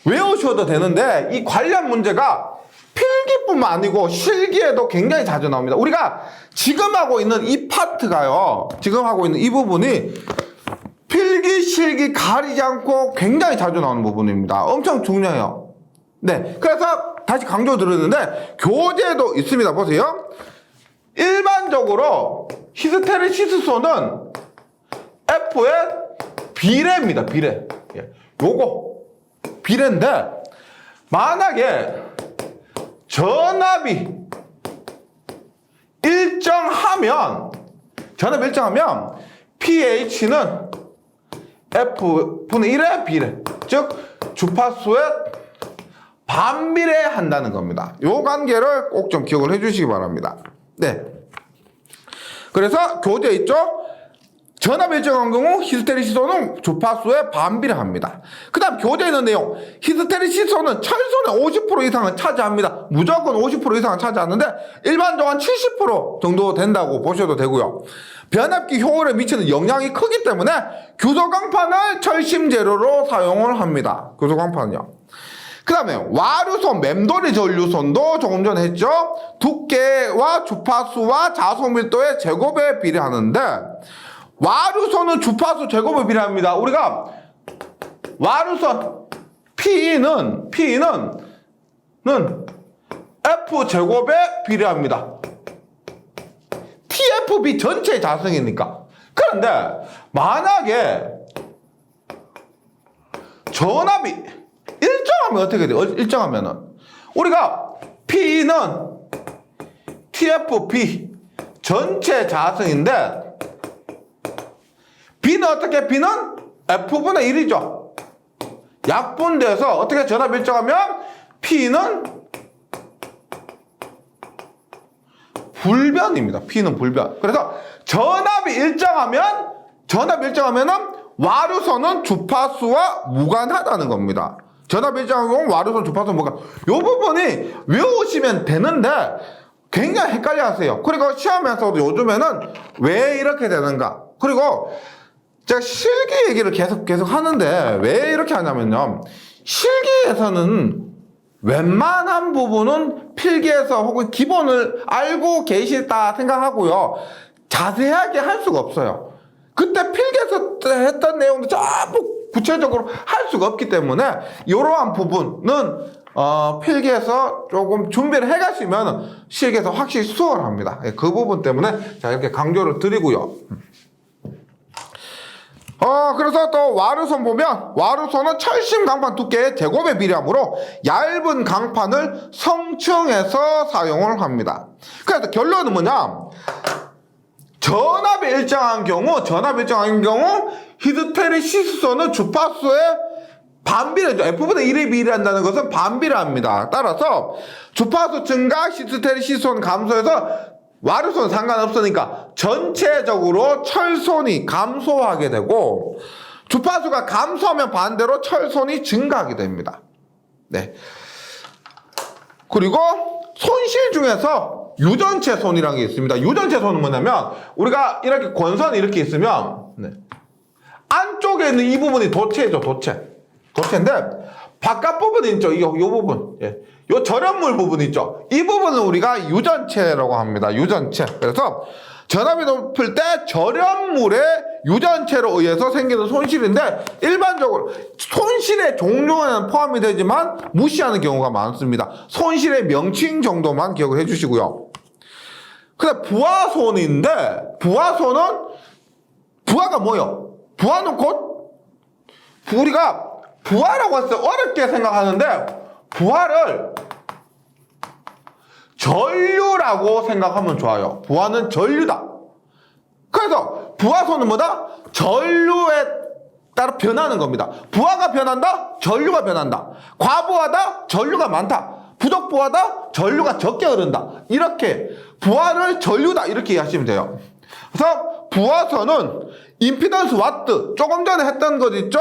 외우셔도 되는데 이 관련 문제가 필기뿐만 아니고 실기에도 굉장히 자주 나옵니다. 우리가 지금 하고 있는 이 파트가요. 지금 하고 있는 이 부분이 필기, 실기 가리지 않고 굉장히 자주 나오는 부분입니다. 엄청 중요해요. 네. 그래서 다시 강조드리는데 교재에도 있습니다. 보세요. 일반적으로 히스테리시스손은 F의 비례입니다. 비례. 요거 비례인데 만약에 전압이 일정하면 pH는 F분의 1의 비례, 즉 주파수에 반비례한다는 겁니다. 요 관계를 꼭 좀 기억을 해주시기 바랍니다. 네. 그래서 교재 있죠? 전압이 일정한 경우 히스테리시소는 주파수에 반비례합니다. 그 다음 교재에 있는 내용, 히스테리시소는 철소의 50% 이상을 차지합니다. 무조건 50% 이상을 차지하는데 일반적으로 한 70% 정도 된다고 보셔도 되고요. 변압기 효율에 미치는 영향이 크기 때문에 규소광판을 철심 재료로 사용을 합니다. 규소광판은요. 그 다음에 와류손, 맴돌이 전류손도 조금 전에 했죠. 두께와 주파수와 자소 밀도의 제곱에 비례하는데 와류선은 주파수 제곱에 비례합니다. 우리가 와류선 P는 F 제곱에 비례합니다. TFB 전체의 자성이니까. 그런데 만약에 전압이 일정하면 어떻게 돼요? 일정하면은 우리가 P는 TFB 전체 자성인데 B는 어떻게? B는 F분의 1이죠. 약분돼서 어떻게 전압 일정하면 P는 불변입니다. P는 불변. 그래서 전압이 일정하면은 와류선은 주파수와 무관하다는 겁니다. 전압 일정한 경우 와류선 주파수 무관. 요 부분이 외우시면 되는데 굉장히 헷갈려 하세요. 그리고 시험에서도 요즘에는 왜 이렇게 되는가? 그리고 제가 실기 얘기를 계속 하는데 왜 이렇게 하냐면요. 실기에서는 웬만한 부분은 필기에서 혹은 기본을 알고 계시다 생각하고요. 자세하게 할 수가 없어요. 그때 필기에서 했던 내용도 전부 구체적으로 할 수가 없기 때문에 이러한 부분은 필기에서 조금 준비를 해가시면 실기에서 확실히 수월합니다. 그 부분 때문에 제가 이렇게 강조를 드리고요. 그래서 또 와류선 보면 와류선은 철심 강판 두께의 제곱에 비례하므로 얇은 강판을 성층해서 사용을 합니다. 그래서 결론은 뭐냐? 전압이 일정한 경우 히스테리시소는 주파수에 반비례죠. F분의 1에 비례한다는 것은 반비례합니다. 따라서 주파수 증가, 히스테리시소는 감소해서 와류손은 상관없으니까 전체적으로 철손이 감소하게 되고 주파수가 감소하면 반대로 철손이 증가하게 됩니다. 네. 그리고 손실 중에서 유전체 손이라는 게 있습니다. 유전체 손은 뭐냐면 우리가 이렇게 권선이 이렇게 있으면 안쪽에 있는 이 부분이 도체죠. 도체인데 바깥 부분이 있죠. 이 부분. 요 절연물 부분 있죠. 이 부분은 우리가 유전체라고 합니다. 유전체. 그래서 전압이 높을 때 절연물의 유전체로 의해서 생기는 손실인데 일반적으로 손실의 종류에는 포함이 되지만 무시하는 경우가 많습니다. 손실의 명칭 정도만 기억을 해주시고요. 근데 부하손인데 부하가 뭐예요? 부하는 곧 우리가 부하라고 해서 어렵게 생각하는데 부하를 전류라고 생각하면 좋아요. 부하는 전류다. 그래서 부하선은 뭐다? 전류에 따라 변하는 겁니다. 부하가 변한다? 전류가 변한다. 과부하다? 전류가 많다. 부족부하다? 전류가 적게 흐른다. 이렇게 부하를 전류다 이렇게 이해하시면 돼요. 그래서 부하선은 임피던스 와트 조금 전에 했던 것 있죠?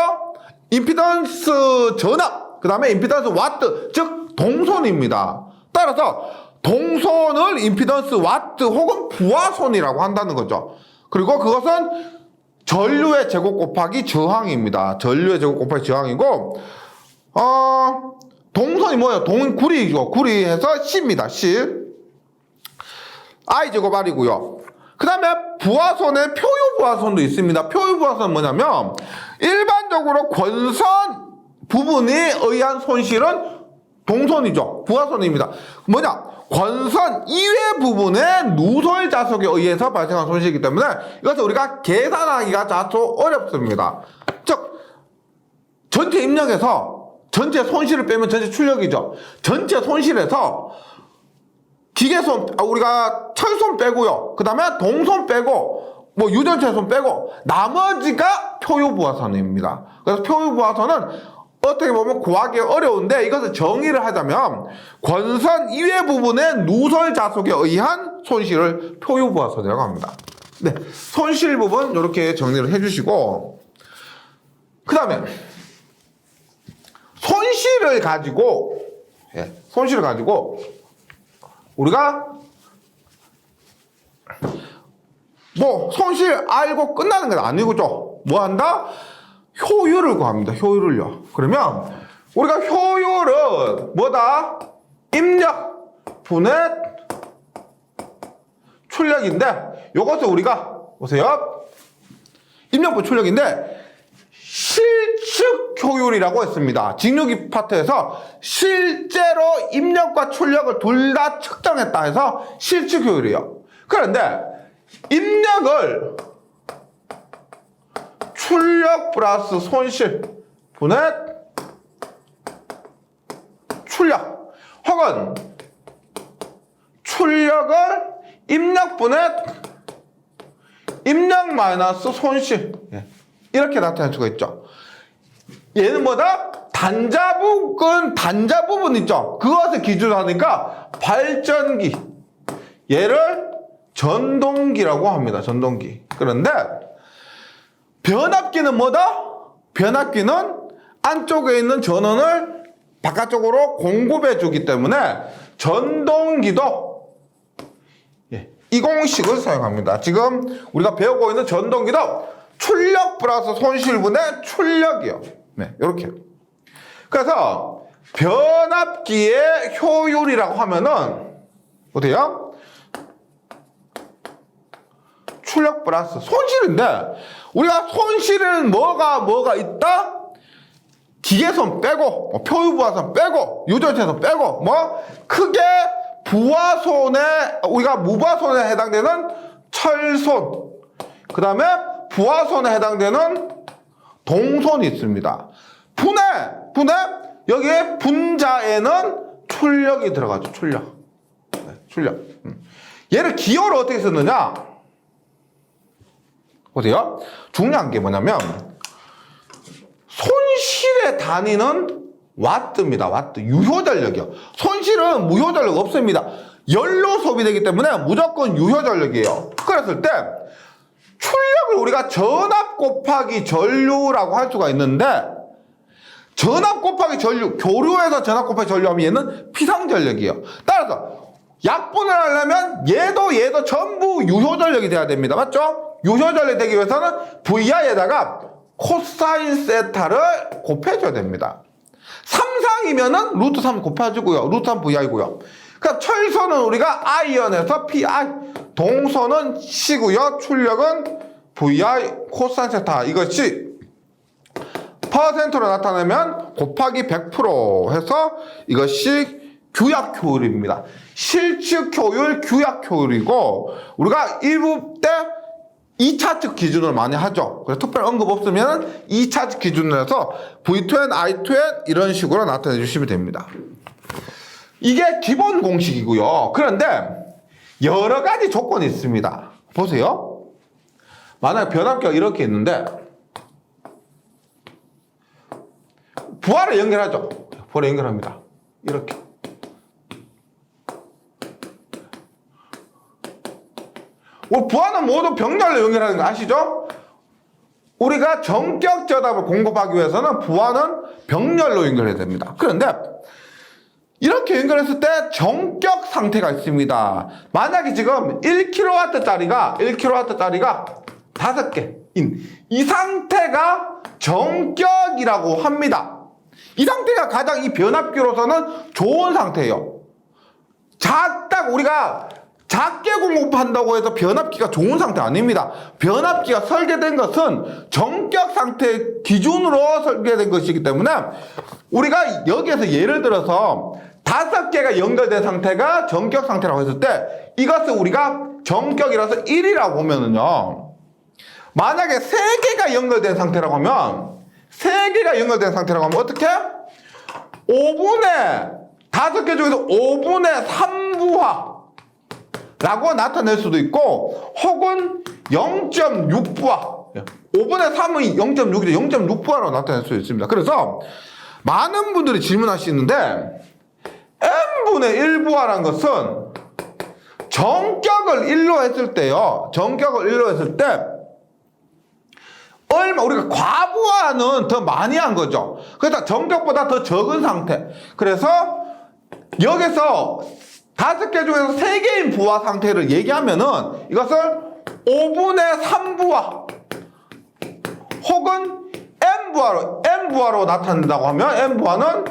임피던스 전압 그 다음에 임피던스 와트 즉 동손입니다. 따라서 동손을 임피던스 와트 혹은 부하손이라고 한다는 거죠. 그리고 그것은 전류의 제곱 곱하기 저항입니다. 전류의 제곱 곱하기 저항이고 동선이 뭐예요? 구리죠. 구리해서 C입니다. C. I 제곱 R이고요. 그 다음에 부하선에 표유부하선도 있습니다. 표유부하선은 뭐냐면 일반적으로 권선 부분에 의한 손실은 동선이죠. 부하선입니다. 뭐냐? 권선 이외 부분의 누설 자석에 의해서 발생한 손실이기 때문에 이것을 우리가 계산하기가 다소 어렵습니다. 즉 전체 입력에서 전체 손실을 빼면 전체 출력이죠. 전체 손실에서 기계손, 우리가 철손 빼고요. 그 다음에 동손 빼고, 유전체손 빼고, 나머지가 표유부하선입니다. 그래서 표유부하선은 어떻게 보면 구하기 어려운데 이것을 정의를 하자면 권선 이외 부분의 누설 자속에 의한 손실을 표유부하선이라고 합니다. 네, 손실 부분 이렇게 정리를 해주시고, 그 다음에 손실을 가지고 우리가 뭐 손실 알고 끝나는 건 아니고죠. 뭐 한다? 효율을 구합니다. 효율을요. 그러면 우리가 효율은 뭐다? 입력 분의 출력인데, 요것을 우리가 보세요. 입력분 출력인데 실측 효율이라고 했습니다. 직류기 파트에서 실제로 입력과 출력을 둘 다 측정했다 해서 실측 효율이에요. 그런데 입력을 출력 플러스 손실 분의 출력, 혹은 출력을 입력 분의 입력 마이너스 손실, 이렇게 나타낼 수가 있죠. 얘는 뭐다? 단자 부분 있죠. 그것을 기준으로 하니까 발전기, 얘를 전동기라고 합니다. 전동기. 그런데 변압기는 뭐다? 변압기는 안쪽에 있는 전원을 바깥쪽으로 공급해 주기 때문에 전동기도 이 공식을 사용합니다. 지금 우리가 배우고 있는 전동기도 출력 플러스 손실분의 출력이요. 네, 이렇게. 그래서 변압기의 효율이라고 하면은 어때요? 출력 플러스 손실인데, 우리가 손실은 뭐가 있다? 기계선 빼고, 표유부하선 빼고, 유전체선 빼고, 크게 부하손에, 우리가 무부하손에 해당되는 철손, 그 다음에 부하손에 해당되는 동손이 있습니다. 분해, 여기에 분자에는 출력이 들어가죠. 출력. 네, 출력. 얘를 기호를 어떻게 썼느냐? 보세요. 중요한 게 뭐냐면, 손실의 단위는 와트입니다. 와트. 유효전력이요. 손실은 무효전력 없습니다. 열로 소비되기 때문에 무조건 유효전력이에요. 그랬을 때 출력을 우리가 전압 곱하기 전류라고 할 수가 있는데, 전압 곱하기 전류, 교류에서 전압 곱하기 전류하면 얘는 피상전력이에요. 따라서 약분을 하려면 얘도 전부 유효전력이 돼야 됩니다. 맞죠? 유효전력이 되기 위해서는 VI에다가 코사인 세타를 곱해줘야 됩니다. 3상이면은 루트 3 곱해주고요. 루트 3 VI고요. 그러니까 철선은 우리가 I연에서 PI, 동선은 C고요. 출력은 VI 코사인 세타. 이것이 퍼센트로 나타내면 곱하기 100% 해서 이것이 규약 효율입니다. 실측 효율, 규약 효율이고, 우리가 1부 때 2차측 기준을 많이 하죠. 그래서 특별 언급 없으면 2차측 기준으로 해서 V2N, I2N 이런 식으로 나타내 주시면 됩니다. 이게 기본 공식이고요. 그런데 여러 가지 조건이 있습니다. 보세요. 만약에 변압기가 이렇게 있는데 부하를 연결하죠. 부하를 연결합니다. 이렇게. 부하는 모두 병렬로 연결하는 거 아시죠? 우리가 전격 전압을 공급하기 위해서는 부하는 병렬로 연결해야 됩니다. 그런데 이렇게 연결했을 때 정격 상태가 있습니다. 만약에 지금 1kW짜리가 5개인 이 상태가 정격이라고 합니다. 이 상태가 가장 이 변압기로서는 좋은 상태예요. 딱 우리가 작게 공급한다고 해서 변압기가 좋은 상태 아닙니다. 변압기가 설계된 것은 정격 상태 기준으로 설계된 것이기 때문에 우리가 여기에서 예를 들어서 5개가 연결된 상태가 정격 상태라고 했을 때 이것을 우리가 정격이라서 1이라고 보면은요, 만약에 3개가 연결된 상태라고 하면 3개가 연결된 상태라고 하면 어떻게? 5개 중에서 5분의 3부하 라고 나타낼 수도 있고, 혹은 0.6부하, 5분의 3은 0.6이죠. 0.6부하로 나타낼 수 있습니다. 그래서 많은 분들이 질문하시는데, n분의 1부하라는 것은 전격을 1로 했을 때요. 전격을 1로 했을 때 얼마 우리가 과부하는 더 많이 한 거죠. 그래서 전격보다 더 적은 상태. 그래서 여기서 5개 중에서 3개인 부하 상태를 얘기하면은 이것을 5분의 3부하 혹은 N부하로 나타낸다고 하면 N부하는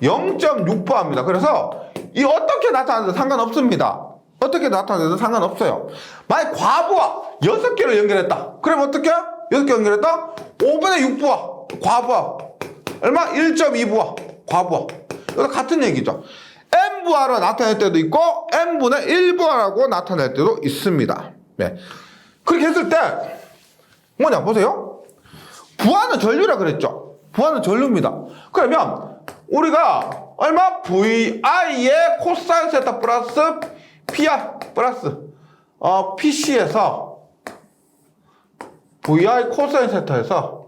0.6부하입니다. 그래서 이 어떻게 나타나도 상관없습니다. 어떻게 나타내도 상관없어요. 만약 과부하 6개를 연결했다. 그럼 어떻게? 6개 연결했다? 5분의 6부하 과부하 얼마? 1.2부하 과부하. 이거 같은 얘기죠. N부하로 나타낼 때도 있고 N분의 1부하라고 나타낼 때도 있습니다. 네. 그렇게 했을 때 뭐냐 보세요. 부하는 전류라 그랬죠. 부하는 전류입니다. 그러면 우리가 얼마? VI의 코사인 세타 플러스 PR 플러스 PC에서 VI 코사인 세타에서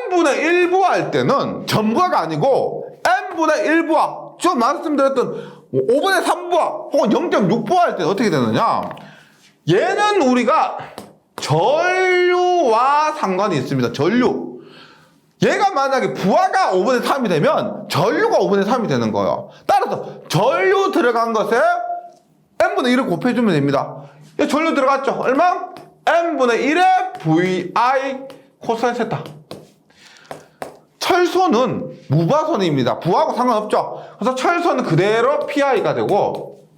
N분의 1부하 할 때는 전부하가 아니고 N분의 1부하 좀 말씀드렸던 5분의 3부하 혹은 0.6부하 할 때는 어떻게 되느냐, 얘는 우리가 전류와 상관이 있습니다. 전류. 얘가 만약에 부하가 5분의 3이 되면 전류가 5분의 3이 되는 거예요. 따라서 전류 들어간 것에 N분의 1을 곱해주면 됩니다. 얘 전류 들어갔죠? 얼마? N분의 1에 VI 코사인 세타. 철소는 무부하선입니다. 부하하고 상관없죠? 그래서 철소는 그대로 PI가 되고,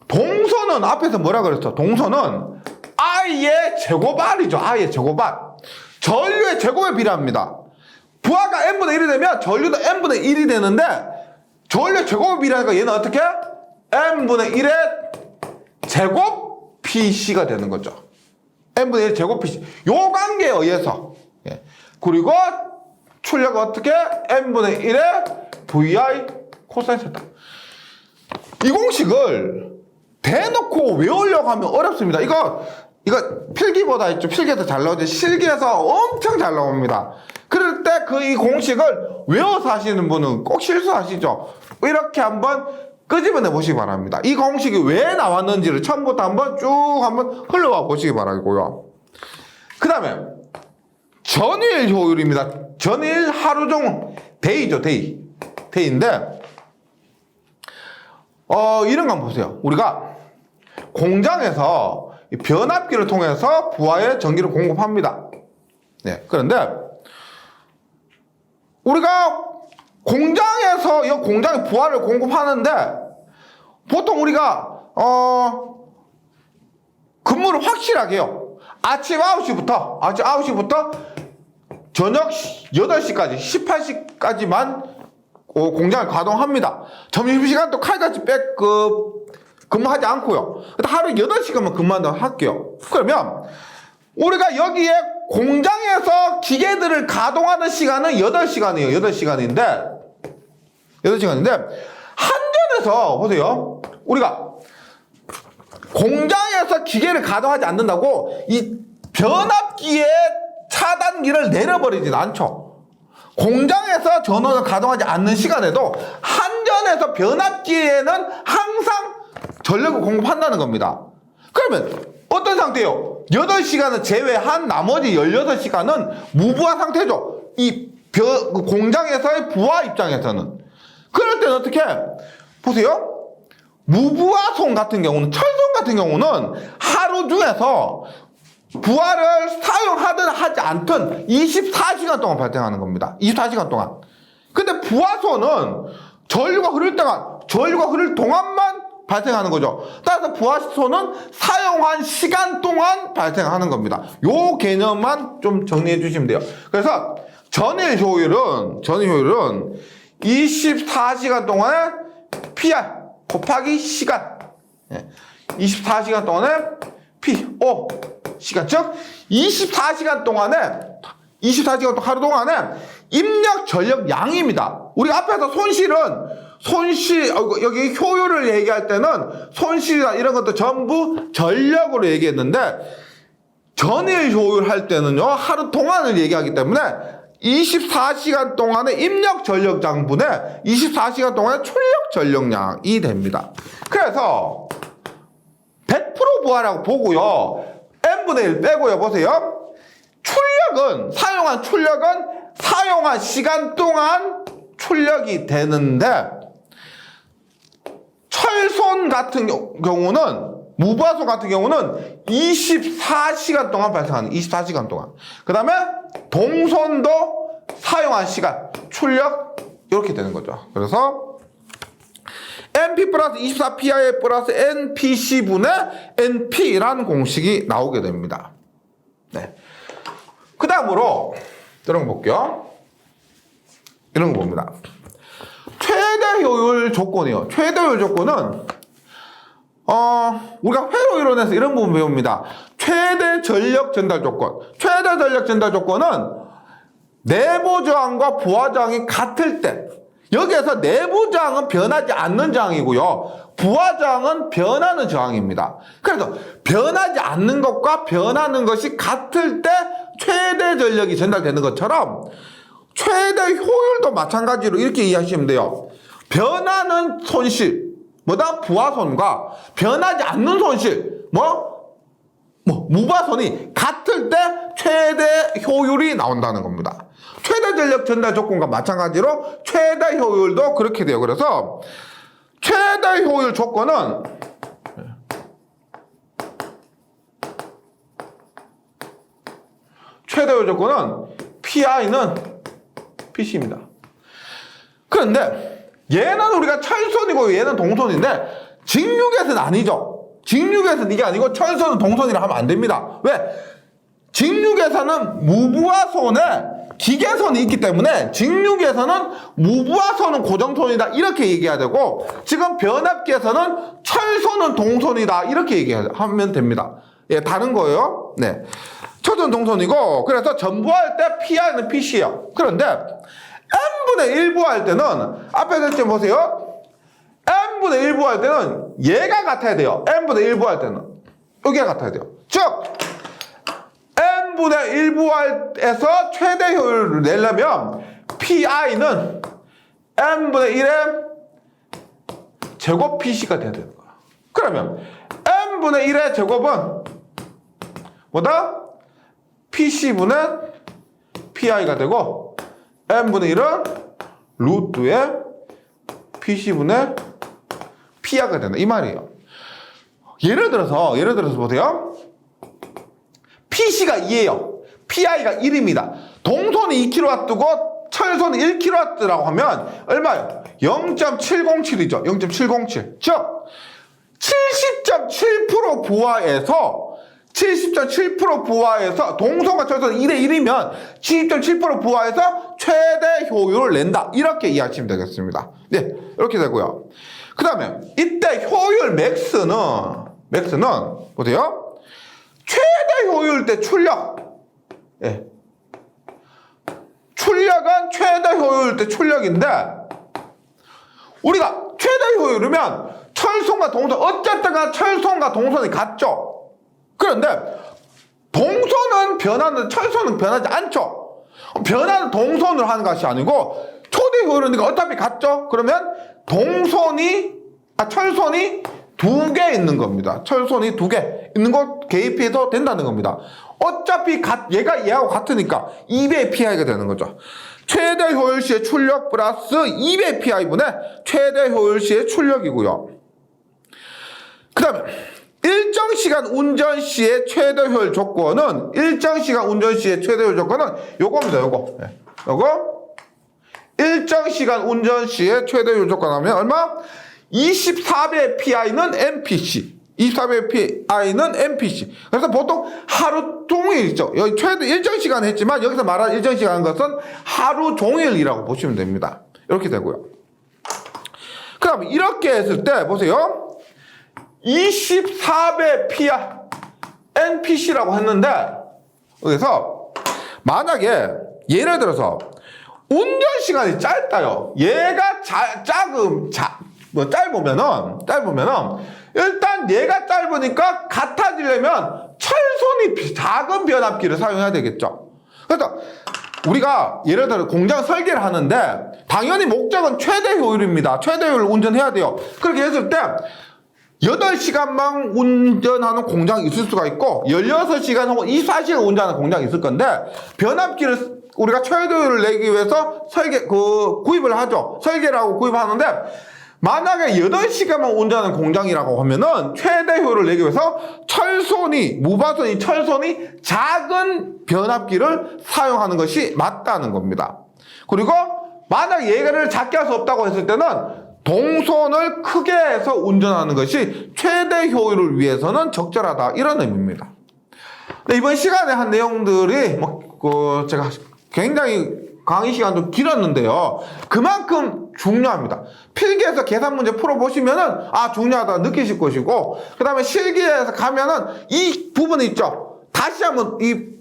동소는 앞에서 뭐라 그랬어? 동소는 I의 제곱 R이죠. I의 제곱 R. 전류의 제곱에 비례합니다. 부하가 N분의 1이 되면 전류도 N분의 1이 되는데 전류의 제곱에 비례하니까 얘는 어떻게? N분의 1의 제곱 PC가 되는 거죠. N분의 1 제곱 PC. 요 관계에 의해서. 예. 그리고 출력은 어떻게? N분의 1의 VI 코사인 세타. 이 공식을 대놓고 외우려고 하면 어렵습니다. 이거 필기보다 있죠. 필기에서 잘 나오죠. 실기에서 엄청 잘 나옵니다. 그럴 때 이 공식을 외워서 하시는 분은 꼭 실수하시죠. 이렇게 한번 끄집어내 보시기 바랍니다. 이 공식이 왜 나왔는지를 처음부터 한번 흘러와 보시기 바라고요. 그 다음에 전일 효율입니다. 전일 하루 종 데이죠. 데이인데 이런 거 한번 보세요. 우리가 공장에서 변압기를 통해서 부하에 전기를 공급합니다. 네. 그런데 우리가 공장에서 이 공장에 부하를 공급하는데 보통 우리가 근무를 확실하게 해요. 아침 9시부터 저녁 8시까지 18시까지만 공장을 가동합니다. 점심시간도 칼같이 근무하지 않고요. 하루 8시간만 근무한다고 할게요. 그러면 우리가 여기에 공장에서 기계들을 가동하는 시간은 8시간이에요. 8시간인데 한전에서 보세요. 우리가 공장에서 기계를 가동하지 않는다고 이 변압기의 차단기를 내려버리진 않죠. 공장에서 전원을 가동하지 않는 시간에도 한전에서 변압기에는 항상 전력을 공급한다는 겁니다. 그러면 어떤 상태예요? 8시간을 제외한 나머지 16시간은 무부하 상태죠. 공장에서의 부하 입장에서는. 그럴 때는 어떻게? 보세요. 무부하손 같은 경우는, 철손 같은 경우는 하루 중에서 부하를 사용하든 하지 않든 24시간 동안 발생하는 겁니다. 24시간 동안. 근데 부하손은 전류가 흐를 동안만 발생하는 거죠. 따라서 부하손은 사용한 시간 동안 발생하는 겁니다. 요 개념만 좀 정리해 주시면 돼요. 그래서 전일 효율은 24시간 동안에 PR 곱하기 시간. 24시간 동안에 PO 시간. 즉 24시간 동안 하루 동안에 입력 전력 양입니다. 우리 앞에서 여기 효율을 얘기할 때는 손실이나 이런 것도 전부 전력으로 얘기했는데 전일 효율 할 때는요, 하루 동안을 얘기하기 때문에 24시간 동안의 입력 전력장분의 24시간 동안의 출력 전력량이 됩니다. 그래서 100% 부하라고 보고요. n분의 1 빼고요. 보세요. 사용한 출력은 사용한 시간 동안 출력이 되는데 철손 같은 경우는 무부하손 같은 경우는 24시간 동안 발생하는 24시간 동안. 그 다음에 동손도 사용한 시간, 출력 이렇게 되는 거죠. 그래서 NP 플러스 24PI 플러스 NPC분의 NP라는 공식이 나오게 됩니다. 네. 그 다음으로 이런 거 볼게요. 이런 거 봅니다. 최대 효율 조건이요. 최대 효율 조건은 우리가 회로 이론에서 이런 부분 배웁니다. 최대 전력 전달 조건. 최대 전력 전달 조건은 내부 저항과 부하 저항이 같을 때, 여기에서 내부 저항은 변하지 않는 저항이고요. 부하 저항은 변하는 저항입니다. 그래서 변하지 않는 것과 변하는 것이 같을 때 최대 전력이 전달되는 것처럼 최대 효율도 마찬가지로 이렇게 이해하시면 돼요. 변하는 손실, 뭐다? 부하손과 변하지 않는 손실, 무부하손이 같을 때 최대 효율이 나온다는 겁니다. 최대 전력 전달 조건과 마찬가지로 최대 효율도 그렇게 돼요. 그래서 최대 효율 조건은 최대 효율 조건은 PI는 PC입니다. 그런데 얘는 우리가 철손이고 얘는 동손인데 직육에서는 아니죠. 직육에서는 이게 아니고 철손은 동손이라 하면 안 됩니다. 왜? 직육에서는 무부하손에 기계선이 있기 때문에 직육에서는 무부하손은 고정손이다 이렇게 얘기해야 되고, 지금 변압기에서는 철손은 동손이다 이렇게 얘기하면 됩니다. 예, 다른 거예요. 네, 철손 동손이고, 그래서 전부할 때 PI는 PC예요. 그런데 n분의 1 부할 때는 앞에 됐지 보세요. n분의 1 부할 때는 얘가 같아야 돼요. n분의 1 부할 때는 여기가 같아야 돼요. 즉 n분의 1 부할에서 최대 효율을 내려면 PI는 n분의 1의 제곱 PC가 돼야 되는 거야. 그러면 n분의 1의 제곱은 뭐다? PC분의 PI가 되고, n분의 1은 루트의 PC분의 PI가 된다 이 말이에요. 예를 들어서 보세요. PC가 2예요. PI가 1입니다. 동손이 2kW고 철손이 1kW라고 하면 얼마예요? 0.707이죠. 0.707. 즉 70.7% 부하에서 70.7% 부하에서 동손과 철손이 1대 1이면 70.7% 부하에서 최대 효율을 낸다. 이렇게 이해하시면 되겠습니다. 네, 이렇게 되고요. 그 다음에 이때 효율 맥스는 보세요. 최대 효율 때 출력. 예. 출력은 최대 효율 때 출력인데, 우리가 최대 효율이면 철손과 동손, 어쨌든 철손과 동손이 같죠. 그런데 동손은 변하는, 철손은 변하지 않죠. 변하는 동손으로 하는 것이 아니고 초대 효율이니까 어차피 같죠. 그러면 철손이 2개 있는 겁니다. 철손이 2개 있는 거 개입해도 된다는 겁니다. 어차피 얘하고 같으니까 2배의 PI가 되는 거죠. 최대 효율 시의 출력 플러스 2배의 PI분의 최대 효율 시의 출력이고요. 그 다음에 일정 시간 운전 시의 최대 효율 조건은 요겁니다. 요거 일정 시간 운전 시의 최대 효율 조건 하면 얼마? 24배의 PI는 NPC. 24배의 PI는 NPC. 그래서 보통 하루 종일 있죠. 여기 최대 일정 시간 했지만 여기서 말하는 일정 시간 것은 하루 종일이라고 보시면 됩니다. 이렇게 되고요. 그 다음에 이렇게 했을 때 보세요. 24배 PI NPC라고 했는데, 여기서 만약에 예를 들어서 운전 시간이 짧다요. 얘가 짧으면은 일단 얘가 짧으니까 같아지려면 철손이 작은 변압기를 사용해야 되겠죠. 그래서 우리가 예를 들어 공장 설계를 하는데 당연히 목적은 최대 효율입니다. 최대 효율을 운전해야 돼요. 그렇게 했을 때 8시간만 운전하는 공장이 있을 수가 있고 16시간 혹은 24시간 운전하는 공장이 있을 건데 변압기를 우리가 최대 효율을 내기 위해서 구입을 하죠. 설계를 하고 구입하는데 만약에 8시간만 운전하는 공장이라고 하면은 최대 효율을 내기 위해서 무바선이 철선이 작은 변압기를 사용하는 것이 맞다는 겁니다. 그리고 만약 얘를 작게 할 수 없다고 했을 때는 동선을 크게 해서 운전하는 것이 최대 효율을 위해서는 적절하다 이런 의미입니다. 이번 시간에 한 내용들이 제가 굉장히 강의 시간도 길었는데요. 그만큼 중요합니다. 필기에서 계산 문제 풀어보시면은 중요하다 느끼실 것이고 그 다음에 실기에서 가면은 이 부분이 있죠. 다시 한번 이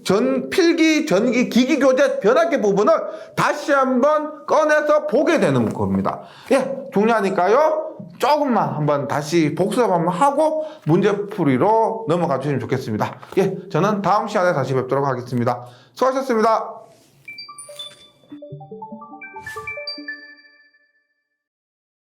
필기, 전기, 기기 교재 변압기 부분을 다시 한번 꺼내서 보게 되는 겁니다. 중요하니까요. 조금만 한번 다시 복습 한번 하고 문제풀이로 넘어가 주시면 좋겠습니다. 저는 다음 시간에 다시 뵙도록 하겠습니다. 수고하셨습니다.